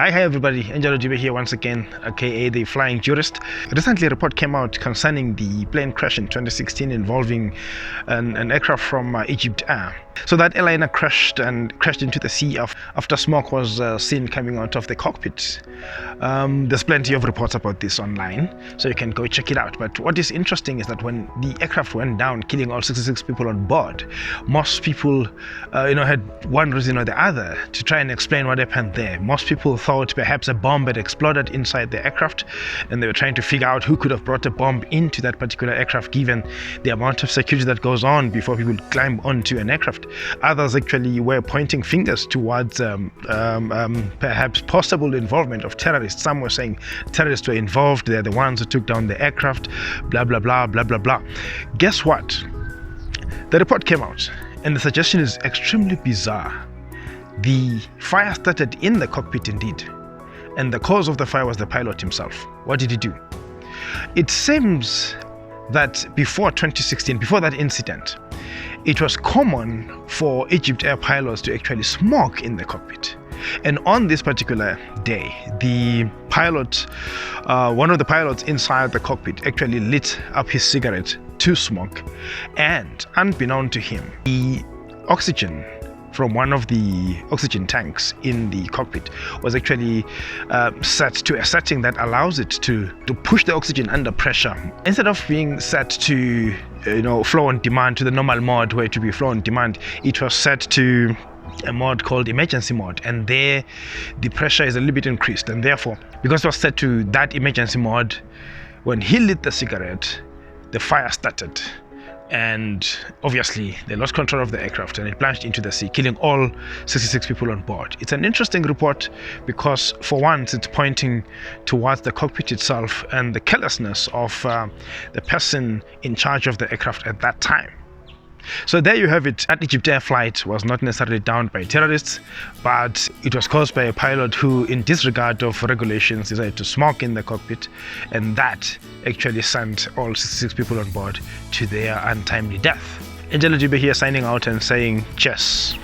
Hi everybody, Angelo Jibe here once again, aka the Flying Jurist. Recently a report came out concerning the plane crash in 2016 involving an aircraft from Egyptair. So that airliner crashed into the sea after smoke was seen coming out of the cockpit. There's plenty of reports about this online, so you can go check it out. But what is interesting is that when the aircraft went down, killing all 66 people on board, most people had one reason or the other to try and explain what happened there. Most people thought perhaps a bomb had exploded inside the aircraft, and they were trying to figure out who could have brought a bomb into that particular aircraft, given the amount of security that goes on before people climb onto an aircraft. Others actually were pointing fingers towards perhaps possible involvement of terrorists. Some were saying terrorists were involved, they're the ones who took down the aircraft, blah blah blah blah blah blah. Guess what? The report came out and the suggestion is extremely bizarre. The fire started in the cockpit indeed, and the cause of the fire was the pilot himself. What did he do? It seems that before 2016, before that incident, it was common for Egyptair pilots to actually smoke in the cockpit. And on this particular day, the pilot, one of the pilots inside the cockpit actually lit up his cigarette to smoke, and unbeknown to him, the oxygen from one of the oxygen tanks in the cockpit was actually set to a setting that allows it to push the oxygen under pressure. Instead of being set to flow on demand, to the normal mode where it would be flow on demand, it was set to a mode called emergency mode, and there the pressure is a little bit increased, and therefore, because it was set to that emergency mode, when he lit the cigarette, the fire started. And obviously they lost control of the aircraft and it plunged into the sea, killing all 66 people on board. It's an interesting report because for once it's pointing towards the cockpit itself and the carelessness of the person in charge of the aircraft at that time. So there you have it. That Egyptair flight was not necessarily downed by terrorists, but it was caused by a pilot who, in disregard of regulations, decided to smoke in the cockpit, and that actually sent all 66 people on board to their untimely death. Angelo Jibe here signing out and saying cheers.